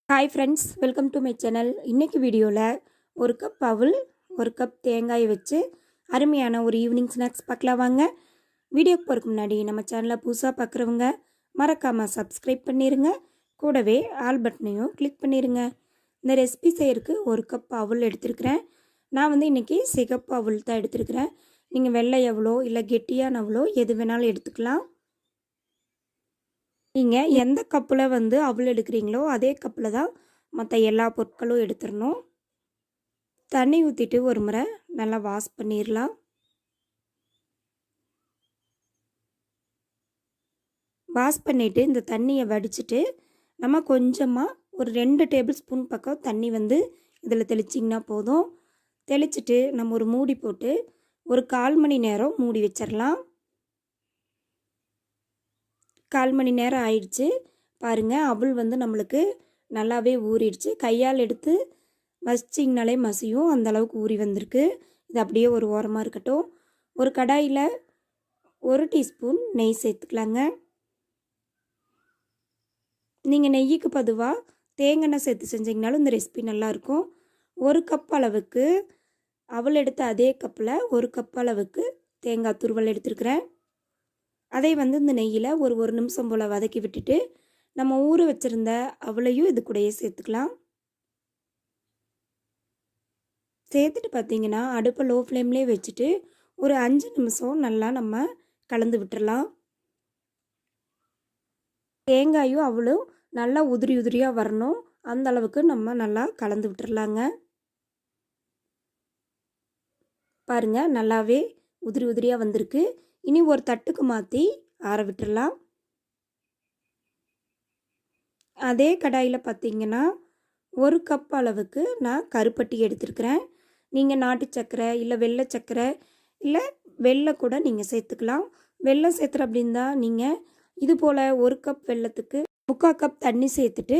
Hi friends, welcome to my channel. இன்றைக்கி வீடியோவில் ஒரு கப் அவல், ஒரு கப் தேங்காய் வச்சு அருமையான ஒரு ஈவினிங் ஸ்நாக்ஸ் பார்க்கலாம் வாங்க. வீடியோக்கு போகிறதுக்கு முன்னாடி நம்ம சேனலை புதுசாக பார்க்குறவங்க மறக்காமல் சப்ஸ்கிரைப் பண்ணிடுங்க. கூடவே ஆல் பட்டனையும் கிளிக் பண்ணிடுங்க. இந்த ரெசிபி செய்கிறதுக்கு ஒரு கப் அவல் எடுத்துருக்கிறேன். நான் வந்து இன்றைக்கி சிகப்பு அவல் தான் எடுத்துருக்கிறேன். நீங்கள் வெள்ளை அவலோ இல்லை கெட்டியான அவலோ எது வேணாலும் எடுத்துக்கலாம். நீங்கள் எந்த கப்பில் வந்து அவல் எடுக்கிறீங்களோ அதே கப்பில் தான் மற்ற எல்லா பொருட்களும் எடுத்துடணும். தண்ணி ஊற்றிட்டு ஒரு முறை நல்லா வாஷ் பண்ணிடலாம். வாஷ் பண்ணிவிட்டு இந்த தண்ணியை வடிச்சிட்டு நம்ம கொஞ்சமாக ஒரு 2 டேபிள் ஸ்பூன் பக்கம் தண்ணி வந்து இதில் தெளிச்சிங்கன்னா போதும். தெளிச்சிட்டு நம்ம ஒரு மூடி போட்டு ஒரு 1/4 மணி நேரம் மூடி வச்சிடலாம். 1/4 மணி நேரம் ஆயிடுச்சு பாருங்கள். அவல் வந்து நம்மளுக்கு நல்லாவே ஊறிடுச்சு. கையால் எடுத்து மசிச்சிங்கனாலே மசியும், அந்தளவுக்கு ஊறி வந்திருக்கு. இது அப்படியே ஒரு ஓரமாக இருக்கட்டும். ஒரு கடாயில் 1 டீஸ்பூன் நெய் சேர்த்துக்கலாங்க. நீங்கள் நெய்யுக்கு பொதுவாக தேங்காய் சேர்த்து செஞ்சிங்கனாலும் இந்த ரெசிபி நல்லாயிருக்கும். 1 கப் அளவுக்கு அவல் எடுத்த அதே கப்பில் 1 கப் அளவுக்கு தேங்காய் துருவல் எடுத்துருக்கிறேன். அதை வந்து இந்த நெய்யில் ஒரு நிமிஷம் போல் வதக்கி விட்டுட்டு நம்ம ஊற வச்சுருந்த அவளையும் இது கூடயே சேர்த்துக்கலாம். சேர்த்துட்டு பார்த்திங்கன்னா அடுப்பை லோ ஃப்ளேம்லேயே வச்சுட்டு ஒரு 5 நிமிஷம் நல்லா நம்ம கலந்து விட்டுடலாம். தேங்காயும் அவளும் நல்லா உதிரி உதிரியாக வரணும், அந்த அளவுக்கு நம்ம நல்லா கலந்து விட்டுடலாங்க. பாருங்கள், நல்லாவே உதிரி உதிரியாக வந்திருக்கு. இனி ஒரு தட்டுக்கு மாற்றி ஆற விட்டுடலாம். அதே கடாயில் பார்த்திங்கன்னா 1 கப் அளவுக்கு நான் கருப்பட்டி எடுத்துருக்கிறேன். நீங்கள் நாட்டு சர்க்கரை இல்லை வெள்ளை சர்க்கரை இல்லை வெள்ளை கூட நீங்கள் சேர்த்துக்கலாம். வெள்ளம் சேர்த்துற அப்படின்னா நீங்கள் இது போல் 1 கப் வெள்ளத்துக்கு 3/4 கப் தண்ணி சேர்த்துட்டு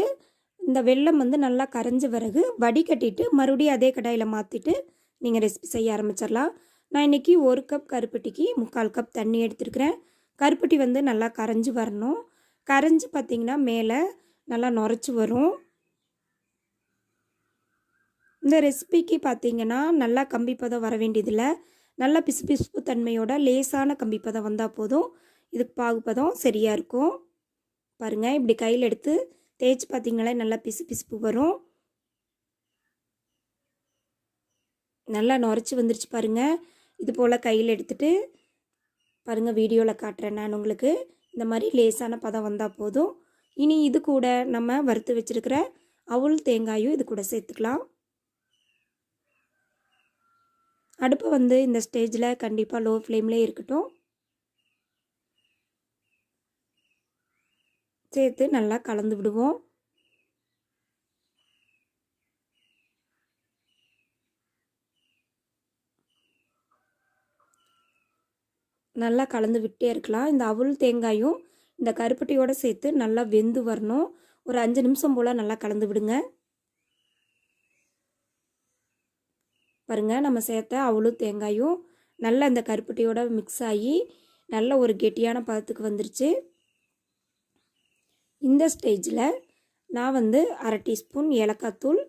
இந்த வெல்லம் வந்து நல்லா கரைஞ்ச பிறகு வடிகட்டிட்டு மறுபடியும் அதே கடாயில் மாற்றிட்டு நீங்கள் ரெசிபி செய்ய ஆரம்பிச்சிடலாம். நான் இன்றைக்கி 1 கப் கருப்பட்டிக்கு 3/4 கப் தண்ணி எடுத்துருக்கிறேன். கருப்பட்டி வந்து நல்லா கரைஞ்சி வரணும். கரைஞ்சி பார்த்திங்கன்னா மேலே நல்லா நுரைச்சி வரும். இந்த ரெசிபிக்கு பார்த்திங்கன்னா நல்லா கம்பிப்பதம் வர வேண்டியதில்லை. நல்லா பிசுபிசுப்பு தன்மையோட லேசான கம்பிப்பதம் வந்தால் போதும். இதுக்கு பாகுப்பதம் சரியாக இருக்கும். பாருங்கள், இப்படி கையில் எடுத்து தேய்ச்சி பார்த்திங்களே நல்லா பிசுபிசுப்பு வரும். நல்லா நுரைச்சி வந்துருச்சு பாருங்கள். இது போல் கையில் எடுத்துகிட்டு பாருங்கள், வீடியோவில் காட்டுறேன் நான் உங்களுக்கு. இந்த மாதிரி லேசான பதம் வந்தால் போதும். இனி இது கூட நம்ம வறுத்து வச்சுருக்கிற அவல் தேங்காயும் இது கூட சேர்த்துக்கலாம். அடுப்பை வந்து இந்த ஸ்டேஜில் கண்டிப்பாக லோ ஃப்ளேம்லேயே இருக்கட்டும். சேர்த்து நல்லா கலந்து விடுவோம். நல்லா கலந்து விட்டே இருக்கலாம். இந்த அவல் தேங்காயும் இந்த கருப்பட்டியோடு சேர்த்து நல்லா வெந்து வரணும். ஒரு 5 நிமிஷம் போல் நல்லா கலந்து விடுங்க. பாருங்கள், நம்ம சேர்த்த அவலும் தேங்காயும் நல்லா இந்த கருப்பட்டியோட மிக்ஸ் ஆகி நல்ல ஒரு கெட்டியான பதத்துக்கு வந்துருச்சு. இந்த ஸ்டேஜில் நான் வந்து 1/2 டீஸ்பூன் ஏலக்காய் தூள்,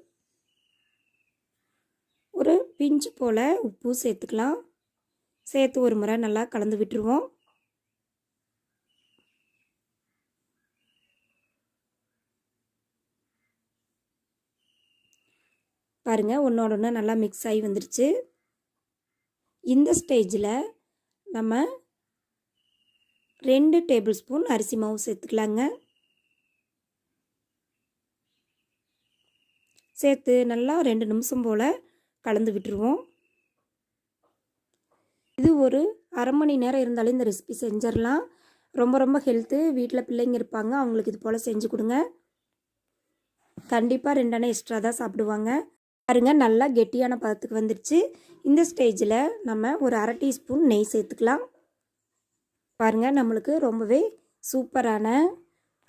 ஒரு பிஞ்சு போல் உப்பு சேர்த்துக்கலாம். சேர்த்து ஒரு முறை நல்லா கலந்து விட்டுருவோம். பாருங்கள், ஒன்றோட ஒன்று நல்லா மிக்ஸ் ஆகி வந்துருச்சு. இந்த ஸ்டேஜில் நம்ம 2 டேபிள் ஸ்பூன் அரிசி மாவு சேர்த்துக்கலாங்க. சேர்த்து நல்லா 2 நிமிஷம் போல் கலந்து விட்டுருவோம். இது ஒரு 1/2 மணி நேரம் இருந்தாலும் இந்த ரெசிபி செஞ்சிடலாம். ரொம்ப ரொம்ப ஹெல்த்து. வீட்டில் பிள்ளைங்க இருப்பாங்க, அவங்களுக்கு இது போல் செஞ்சு கொடுங்க. கண்டிப்பாக 2 அணை எக்ஸ்ட்ரா தான் சாப்பிடுவாங்க. பாருங்கள், நல்லா கெட்டியான பதத்துக்கு வந்துடுச்சு. இந்த ஸ்டேஜில் நம்ம ஒரு 1/2 டீஸ்பூன் நெய் சேர்த்துக்கலாம். பாருங்கள், நம்மளுக்கு ரொம்பவே சூப்பரான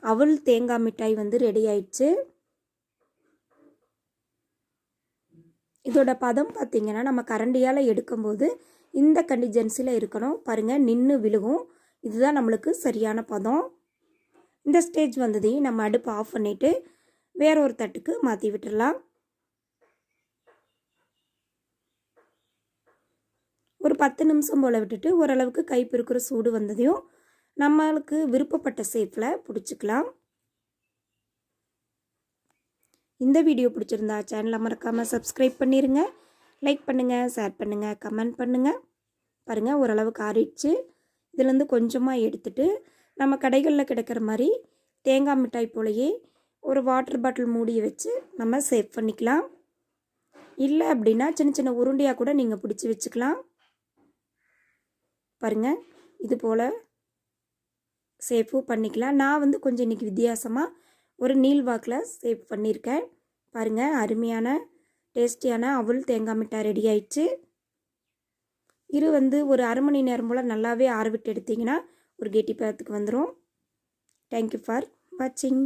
அவல் தேங்காய் மிட்டாய் வந்து ரெடி ஆயிடுச்சு. இதோட பதம் பார்த்திங்கன்னா நம்ம கரண்டியால் எடுக்கும்போது இந்த கண்டிஜென்சியில் இருக்கணும். பாருங்கள், நின்று விழுகும். இதுதான் நம்மளுக்கு சரியான பதம். இந்த ஸ்டேஜ் வந்ததையும் நம்ம அடுப்பு ஆஃப் பண்ணிவிட்டு வேற ஒரு தட்டுக்கு மாற்றி விட்டுடலாம். ஒரு 10 நிமிஷம் போல் விட்டுட்டு ஓரளவுக்கு கை பொறுக்கிற சூடு வந்ததையும் நம்மளுக்கு விருப்பப்பட்ட ஷேப்பில் பிடிச்சிக்கலாம். இந்த வீடியோ பிடிச்சிருந்தா சேனலை மறக்காமல் சப்ஸ்கிரைப் பண்ணிடுங்க. லைக் பண்ணுங்கள், ஷேர் பண்ணுங்கள், கமெண்ட் பண்ணுங்கள். பாருங்கள் ஓரளவுக்கு ஆறிடுச்சு. இதுலேருந்து கொஞ்சமாக எடுத்துட்டு நம்ம கடைகளில் கிடைக்கிற மாதிரி தேங்காய் மிட்டாய் போலயே ஒரு வாட்டர் பாட்டில் மூடியை வச்சு நம்ம சேவ் பண்ணிக்கலாம். இல்லை அப்படின்னா சின்ன சின்ன உருண்டையாக கூட நீங்கள் பிடிச்சி வச்சுக்கலாம். பாருங்கள் இது போல் சேஃபும் பண்ணிக்கலாம். நான் கொஞ்சம் இன்றைக்கி வித்தியாசமாக ஒரு நீள்வாக்கில் சேவ் பண்ணியிருக்கேன். பாருங்கள் அருமையான டேஸ்டியான அவல் தேங்காய் மிட்டாய் ரெடி ஆயிடுச்சு. இது ஒரு அரை மணி நேரம் போல் நல்லாவே ஆற விட்டு எடுத்திங்கன்னா ஒரு கெட்டி பதத்துக்கு வந்துடும். தேங்க்யூ ஃபார் வாட்சிங்.